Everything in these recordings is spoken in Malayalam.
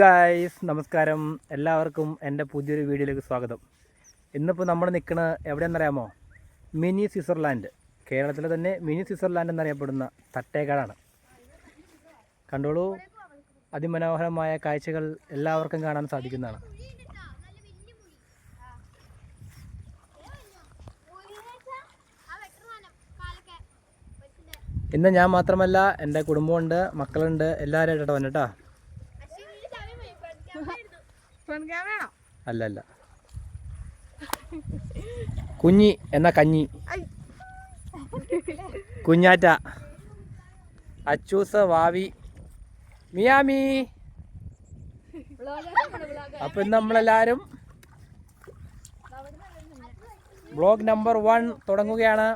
ഗായ്സ്, നമസ്കാരം. എല്ലാവർക്കും എൻ്റെ പുതിയൊരു വീഡിയോയിലേക്ക് സ്വാഗതം. ഇന്നിപ്പോൾ നമ്മൾ നിൽക്കുന്നത് എവിടെയെന്നറിയാമോ? Mini Switzerland. കേരളത്തിലെ തന്നെ മിനി സ്വിറ്റ്സർലാൻഡ് എന്നറിയപ്പെടുന്ന തട്ടേക്കാടാണ്. കണ്ടോളൂ, അതിമനോഹരമായ കാഴ്ചകൾ എല്ലാവർക്കും കാണാൻ സാധിക്കുന്നതാണ്. ഇന്ന് ഞാൻ മാത്രമല്ല, എൻ്റെ കുടുംബമുണ്ട്, മക്കളുണ്ട്, എല്ലാവരും ആയിട്ടോ വന്നിട്ടാ. അല്ലല്ല, കുഞ്ഞി എന്ന കഞ്ഞി, കുഞ്ഞാറ്റ, അച്ചൂസ്, വാവി, മിയാമി. അപ്പൊ ഇന്ന് നമ്മളെല്ലാരും വ്ലോഗ് നമ്പർ 1 തുടങ്ങുകയാണ്.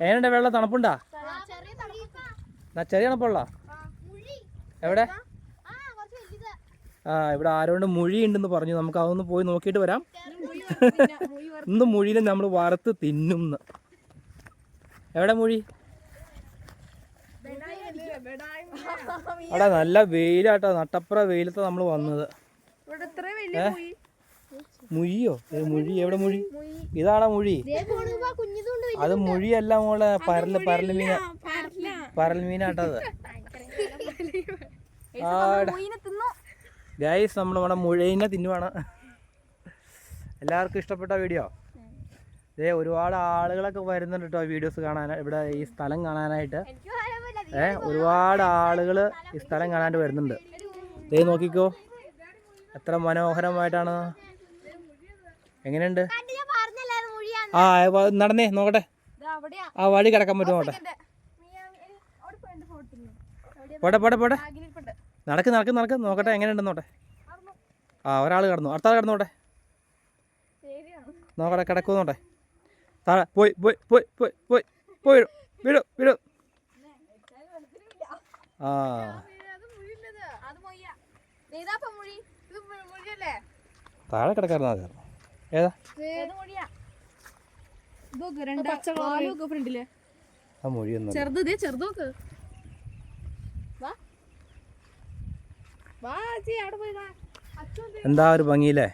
എങ്ങനെയുണ്ട്? വെള്ളം തണുപ്പുണ്ടാ? ചെറിയ തണുപ്പുള്ള എവിടെ? ഇവിടെ ആരോണ്ട് മുഴി ഉണ്ടെന്ന് പറഞ്ഞു. നമുക്ക് അതൊന്ന് പോയി നോക്കിയിട്ട് വരാം. ഇന്ന് മുഴിനെ നമ്മൾ വറുത്ത് തിന്നുന്ന്. എവിടെ മുഴി? അവിടെ നല്ല വെയിലാട്ടോ, നട്ടപ്പുറ വെയിലത്ത് നമ്മൾ വന്നത്. മുഴിയോ? മുഴി എവിടെ? മുഴി ഇതാണോ മുഴി? അത് മുഴിയല്ല മോളെ, പരൽ മീനാട്ടത്. ഗൈസ്, നമ്മൾ ഇവിടെ മുഴയിനെ തിന്നുവാണ്. എല്ലാവർക്കും ഇഷ്ടപ്പെട്ട വീഡിയോ? ഒരുപാട് ആളുകളൊക്കെ വരുന്നുണ്ട് കേട്ടോ വീഡിയോസ് കാണാൻ, ഇവിടെ ഈ സ്ഥലം കാണാനായിട്ട്. ഒരുപാട് ആളുകൾ ഈ സ്ഥലം കാണാനായിട്ട് വരുന്നുണ്ട്. നോക്കിക്കോ, എത്ര മനോഹരമായിട്ടാണ്. എങ്ങനെയുണ്ട്? നടന്നേ നോക്കട്ടെ, ആ വഴി കിടക്കാൻ പറ്റും നോട്ടെ. പോട്ടെ നടക്ക് നോക്കട്ടെ എങ്ങനെയുണ്ടെന്ന് നോട്ടെ. ഒരാൾ കിടന്നു, അടുത്ത ആൾ കിടന്നോട്ടെ, നോക്കട്ടെ കിടക്കൂ നോട്ടെ. താഴെ പോയി വീടും. താഴെ കിടക്കാറുണ്ട്. ഏതാ ആ മൊഴിയൊന്നും? എന്താ ഒരു ഭംഗിയില്ലേ.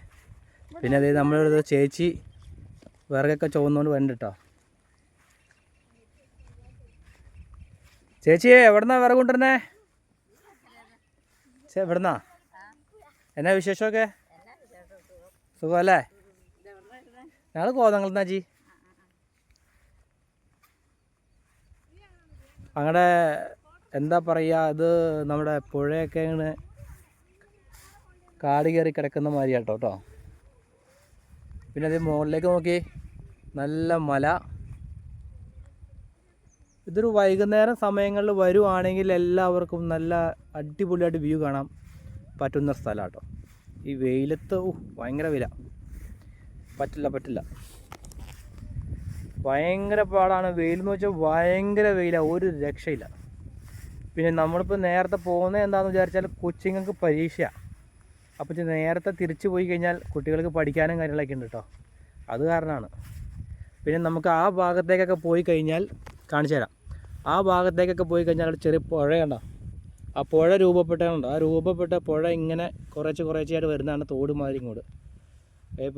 പിന്നെ അതേ നമ്മളൊരു ചേച്ചി വിറകൊക്കെ ചുവന്നുകൊണ്ട് വരുന്നുണ്ട് കേട്ടോ. ചേച്ചി എവിടുന്നാ വിറക് കൊണ്ടുവരണേ? എവിടുന്നാ? എന്നാ വിശേഷമൊക്കെ? സുഖമല്ലേ? ഞങ്ങൾ കോതങ്ങളെന്നാ ജി. അങ്ങനെ എന്താ പറയുക, ഇത് നമ്മുടെ പുഴയൊക്കെ ഇങ്ങനെ കാട് കയറി കിടക്കുന്ന മാതിരിയാട്ടോ കേട്ടോ. പിന്നെ അത് മുകളിലേക്ക് നോക്കി, നല്ല മല. ഇതൊരു വൈകുന്നേരം സമയങ്ങളിൽ വരുവാണെങ്കിൽ എല്ലാവർക്കും നല്ല അടിപൊളിയായിട്ട് വ്യൂ കാണാൻ പറ്റുന്ന സ്ഥലമാണ് കേട്ടോ. ഈ വെയിലത്ത് ഭയങ്കര വെയില, പറ്റില്ല. ഭയങ്കര പാടാണ്. വെയിലെന്ന് വെച്ചാൽ ഭയങ്കര വെയിലാണ്, ഒരു രക്ഷയില്ല. പിന്നെ നമ്മളിപ്പോൾ നേരത്തെ പോകുന്നത് എന്താണെന്ന് വിചാരിച്ചാൽ കൊച്ചുങ്ങൾക്ക് പരീക്ഷയാണ്. അപ്പോൾ നേരത്തെ തിരിച്ചു പോയി കഴിഞ്ഞാൽ കുട്ടികൾക്ക് പഠിക്കാനും കാര്യങ്ങളൊക്കെ ഉണ്ട് കേട്ടോ. അത് കാരണമാണ്. പിന്നെ നമുക്ക് ആ ഭാഗത്തേക്കൊക്കെ പോയി കഴിഞ്ഞാൽ കാണിച്ചു തരാം. ആ ഭാഗത്തേക്കൊക്കെ പോയി കഴിഞ്ഞാൽ അവിടെ ചെറിയ പുഴയുണ്ടോ, ആ പുഴ രൂപപ്പെട്ടതുണ്ടോ, ആ രൂപപ്പെട്ട പുഴ ഇങ്ങനെ കുറേശ്ശെയായിട്ട് വരുന്നതാണ് തോട് മാതിരി ഇങ്ങോട്ട്.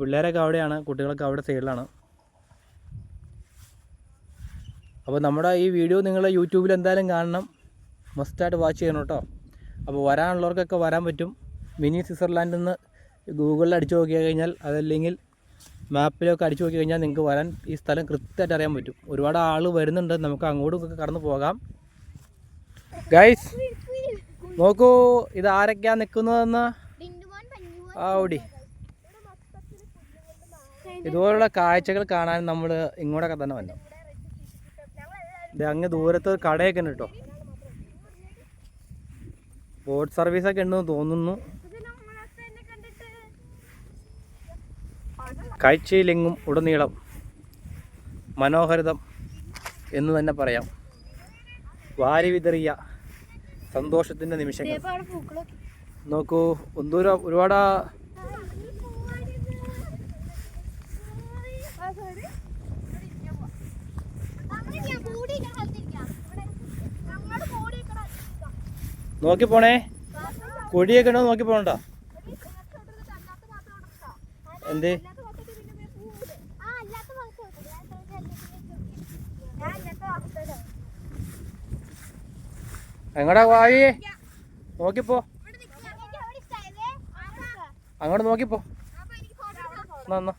പിള്ളേരൊക്കെ അവിടെയാണ്, കുട്ടികളൊക്കെ അവിടെ സൈഡിലാണ്. അപ്പോൾ നമ്മുടെ ഈ വീഡിയോ നിങ്ങൾ യൂട്യൂബിൽ എന്തായാലും കാണണം, മസ്റ്റായിട്ട് വാച്ച് ചെയ്യണം കേട്ടോ. അപ്പോൾ വരാനുള്ളവർക്കൊക്കെ വരാൻ പറ്റും. മിനി സ്വിറ്റ്സർലാൻഡിൽ നിന്ന് ഗൂഗിളിൽ അടിച്ചു നോക്കി കഴിഞ്ഞാൽ, അതല്ലെങ്കിൽ മാപ്പിലൊക്കെ അടിച്ചു നോക്കി കഴിഞ്ഞാൽ നിങ്ങൾക്ക് വരാൻ ഈ സ്ഥലം കൃത്യമായിട്ട് അറിയാൻ പറ്റും. ഒരുപാട് ആൾ വരുന്നുണ്ട്, നമുക്ക് അങ്ങോട്ടൊക്കെ കടന്നു പോകാം. ഗൈസ് നോക്കൂ, ഇത് ആരൊക്കെയാണ് നിൽക്കുന്നതെന്ന്. ഓടി ഇതുപോലുള്ള കാഴ്ചകൾ കാണാൻ നമ്മൾ ഇങ്ങോട്ടൊക്കെ തന്നെ വന്നു. അങ്ങ് ദൂരത്ത് കടയൊക്കെ ഉണ്ട് കേട്ടോ. ബോട്ട് സർവീസൊക്കെ ഉണ്ടെന്ന് തോന്നുന്നു. കാഴ്ചയിലെങ്ങും ഉടനീളം മനോഹരിതം എന്ന് തന്നെ പറയാം. വാരി വിതറിയ സന്തോഷത്തിൻ്റെ നിമിഷങ്ങൾ നോക്കൂ. ഒരുപാട് നോക്കി പോണേ. കൊടിയൊക്കെ ഉണ്ടോ നോക്കി പോകണ്ട. എന്തേ എങ്ങടാ വായി നോക്കിപ്പോ, അങ്ങോട്ട് നോക്കിപ്പോ. എന്നാ